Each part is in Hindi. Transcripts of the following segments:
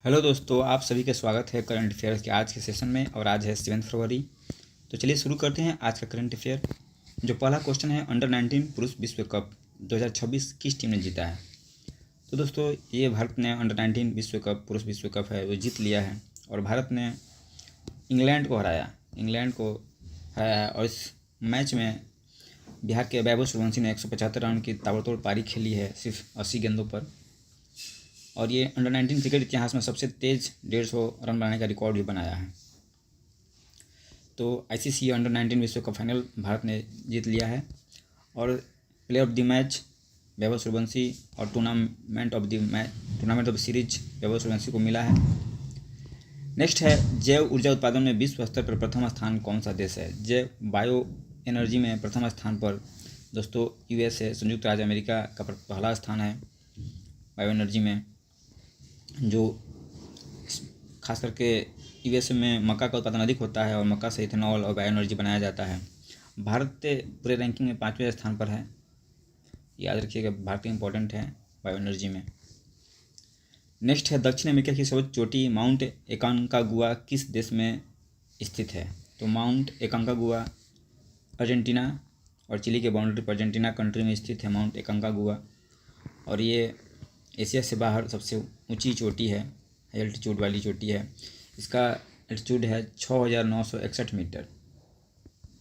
हेलो दोस्तों, आप सभी का स्वागत है करंट अफेयर्स के आज के सेशन में। और आज है 7 फरवरी। तो चलिए शुरू करते हैं आज का करंट अफेयर। जो पहला क्वेश्चन है, अंडर 19 पुरुष विश्व कप 2026 किस टीम ने जीता है। तो दोस्तों, ये भारत ने अंडर 19 विश्व कप पुरुष विश्व कप है वो जीत लिया है। और भारत ने इंग्लैंड को हराया है। और इस मैच में बिहार के वैभव सूर्यवंशी ने 175 रन की ताबड़तोड़ पारी खेली है सिर्फ 80 गेंदों पर। और ये अंडर 19 क्रिकेट इतिहास में सबसे तेज़ 150 रन बनाने का रिकॉर्ड भी बनाया है। तो आईसीसी अंडर 19 विश्व कप फाइनल भारत ने जीत लिया है। और player of the match Vaibhav Suryavanshi और tournament of series Vaibhav Suryavanshi को मिला है। नेक्स्ट है, जैव ऊर्जा उत्पादन में विश्व स्तर पर प्रथम स्थान कौन सा देश है। जैव बायो एनर्जी में प्रथम स्थान पर दोस्तों यूएसए संयुक्त राज्य अमेरिका का पहला स्थान है बायो एनर्जी में। जो खास करके यूएसए में मक्का का उत्पादन अधिक होता है और मक्का से इथेनॉल और बायो एनर्जी बनाया जाता है। भारत पूरे रैंकिंग में 5वें स्थान पर है। याद रखिएगा, भारत इंपॉर्टेंट है बायो एनर्जी में। नेक्स्ट है, दक्षिण अमेरिका की सर्वोच्च चोटी माउंट एकांकागुआ किस देश में स्थित है। तो माउंट एकांकागुआ अर्जेंटीना और चिली के बाउंड्री पर अर्जेंटीना कंट्री में स्थित है माउंट एकांकागुआ। और ये एशिया से बाहर सबसे ऊंची चोटी है, हाई एल्टीट्यूड वाली चोटी है। इसका एल्टीट्यूड है 6961 मीटर।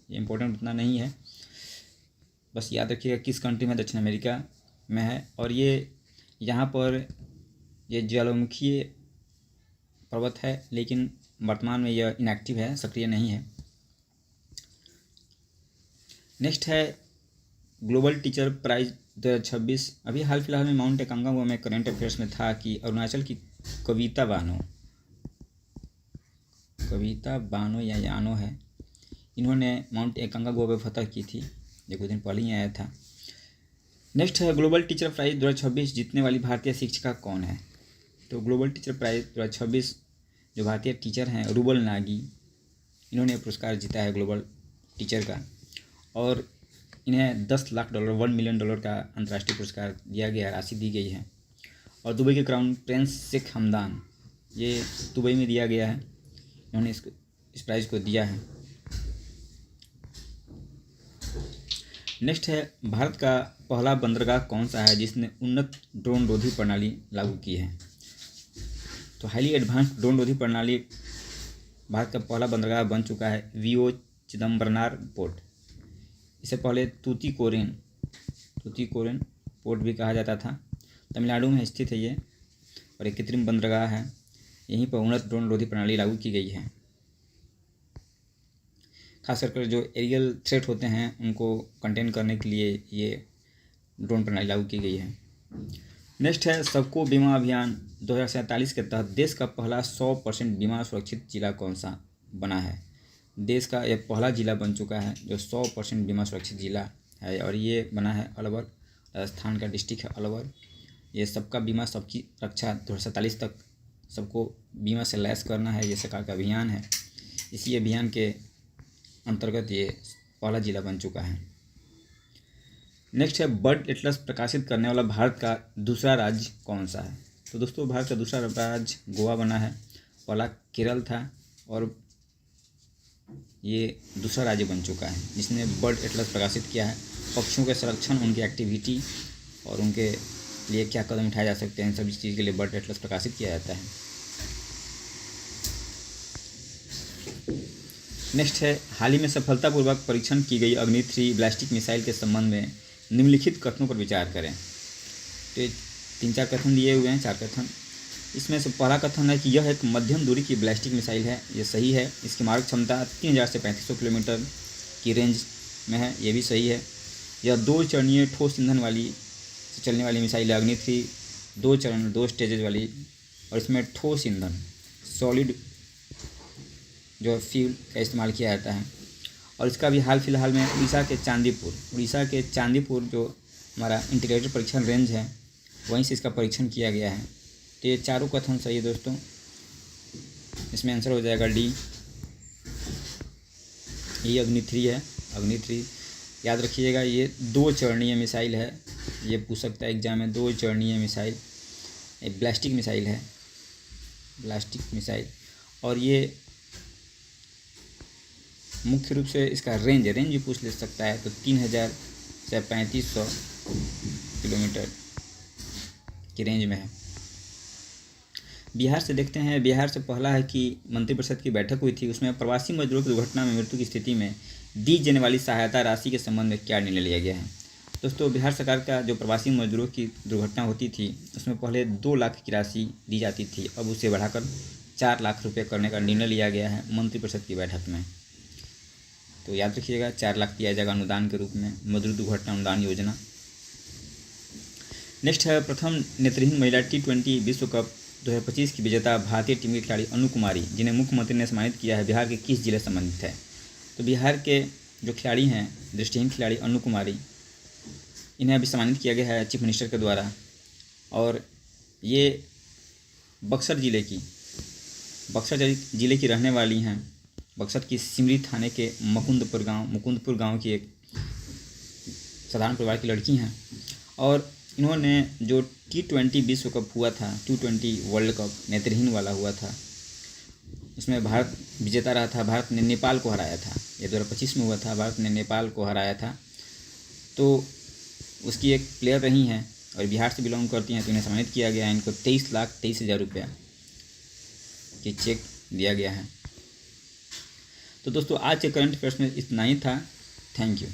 ये इंपॉर्टेंट उतना नहीं है, बस याद रखिएगा किस कंट्री में, दक्षिण अमेरिका में है। और ये यहाँ पर ये ज्वालामुखी पर्वत है, लेकिन वर्तमान में यह इनएक्टिव है, सक्रिय नहीं है। नेक्स्ट है, ग्लोबल टीचर प्राइज 2026। अभी हाल फिलहाल में माउंट एकांकागुआ में करंट अफेयर्स में था कि अरुणाचल की कविता बानो या यानो है, इन्होंने माउंट एकांकागुआ पर फतह की थी, जो कुछ दिन पहले ही आया था। नेक्स्ट है, ग्लोबल टीचर प्राइज 2026 जीतने वाली भारतीय शिक्षिका कौन है। तो ग्लोबल टीचर प्राइज 2026 जो भारतीय टीचर हैं रूबल नागी, इन्होंने पुरस्कार जीता है ग्लोबल टीचर का। और इन्हें $10 लाख $1 मिलियन का अंतर्राष्ट्रीय पुरस्कार दिया गया, राशि दी गई है। और दुबई के क्राउन प्रिंस शेख हमदान, ये दुबई में दिया गया है, इन्होंने इस प्राइज़ को दिया है। नेक्स्ट है, भारत का पहला बंदरगाह कौन सा है जिसने उन्नत ड्रोन रोधी प्रणाली लागू की है। तो हाईली एडवांस्ड ड्रोन रोधी प्रणाली भारत का पहला बंदरगाह बन चुका है वीओ चिदम्बरनार पोर्ट। इससे पहले तूतीकोरिन पोर्ट भी कहा जाता था। तमिलनाडु में स्थित है ये, और एक कृत्रिम बंदरगाह है। यहीं पर उन्नत ड्रोन रोधी प्रणाली लागू की गई है। खास करके जो एरियल थ्रेट होते हैं उनको कंटेन करने के लिए ये ड्रोन प्रणाली लागू की गई है। नेक्स्ट है, सबको बीमा अभियान 2047 के तहत देश का पहला 100% बीमा सुरक्षित जिला कौन सा बना है। देश का यह पहला जिला बन चुका है जो 100% बीमा सुरक्षित जिला है, और ये बना है अलवर, राजस्थान का डिस्ट्रिक्ट है अलवर। ये सबका बीमा सबकी रक्षा 2047 तक सबको बीमा से लैस करना है, ये सरकार का अभियान है। इसी अभियान के अंतर्गत ये पहला जिला बन चुका है। नेक्स्ट है, बर्ड एटलस प्रकाशित करने वाला भारत का दूसरा राज्य कौन सा है। तो दोस्तों, भारत का दूसरा राज्य गोवा बना है, पहला केरल था, और ये दूसरा राज्य बन चुका है जिसने बर्ड एटलस प्रकाशित किया है। पक्षियों के संरक्षण, उनकी एक्टिविटी और उनके लिए क्या कदम उठाए जा सकते हैं, सभी चीज़ के लिए बर्ड एटलस प्रकाशित किया जाता है। नेक्स्ट है, हाल ही में सफलतापूर्वक परीक्षण की गई अग्नि 3 बैलिस्टिक मिसाइल के संबंध में निम्नलिखित कथनों पर विचार करें। तो 3-4 कथन दिए हुए हैं, 4 कथन। इसमें से पहला कथन है कि यह एक मध्यम दूरी की बैलिस्टिक मिसाइल है, ये सही है। इसकी मारक क्षमता 3000 से 3500 किलोमीटर की रेंज में है, ये भी सही है। यह 2 चरणीय ठोस ईंधन वाली चलने वाली मिसाइल है अग्नि 3, 2 चरण 2 स्टेजेज वाली, और इसमें ठोस ईंधन सॉलिड जो फ्यूल का इस्तेमाल किया जाता है। और इसका भी हाल फिलहाल में उड़ीसा के चांदीपुर जो हमारा इंटीग्रेटेड परीक्षण रेंज है, वहीं से इसका परीक्षण किया गया है। तो ये चारों कथन सही है दोस्तों, इसमें आंसर हो जाएगा डी। ये अग्नि 3 है, अग्नि 3 याद रखिएगा। ये 2 चरणीय मिसाइल है, ये पूछ सकता है एग्जाम में, 2 चरणीय मिसाइल, एक बैलिस्टिक मिसाइल है। ब्लास्टिक मिसाइल। और ये मुख्य रूप से इसका रेंज भी पूछ ले सकता है, तो 3000 से 3500 किलोमीटर की रेंज में है। बिहार से देखते हैं। बिहार से पहला है कि मंत्रिपरिषद की बैठक हुई थी, उसमें प्रवासी मजदूरों की दुर्घटना में मृत्यु की स्थिति में दी जाने वाली सहायता राशि के संबंध में क्या निर्णय लिया गया है। दोस्तों, बिहार सरकार का जो प्रवासी मजदूरों की दुर्घटना होती थी उसमें पहले 2 लाख की राशि दी जाती थी, अब उसे बढ़ाकर 4 लाख रुपये करने का निर्णय लिया गया है मंत्रिपरिषद की बैठक में। तो याद रखिएगा, 4 लाख दिया जाएगा अनुदान के रूप में, मजदूर दुर्घटना अनुदान योजना। नेक्स्ट है प्रथम नेत्रहीन महिला T20 विश्व कप 2025 की विजेता भारतीय टीम की खिलाड़ी अनु कुमारी, जिन्हें मुख्यमंत्री ने सम्मानित किया है, बिहार के किस जिले से संबंधित है। तो बिहार के जो खिलाड़ी हैं, दृष्टिहीन खिलाड़ी अनु कुमारी, इन्हें अभी सम्मानित किया गया है चीफ मिनिस्टर के द्वारा। और ये बक्सर जिले की रहने वाली हैं। बक्सर की सिमरी थाने के मुकुंदपुर गांव की एक साधारण परिवार की लड़की हैं। और इन्होंने जो T20 विश्व कप हुआ था, T20 वर्ल्ड कप नेत्रहीन वाला हुआ था, इसमें भारत विजेता रहा था। भारत ने नेपाल को हराया था। ये 2025 में हुआ था, भारत ने नेपाल को हराया था। तो उसकी एक प्लेयर रही हैं और बिहार से बिलोंग करती हैं, तो इन्हें सम्मानित किया गया है। इनको 23,23,000 रुपया की चेक दिया गया है। तो दोस्तों, आज के करंट अफेयर्स में इतना ही था। Thank you.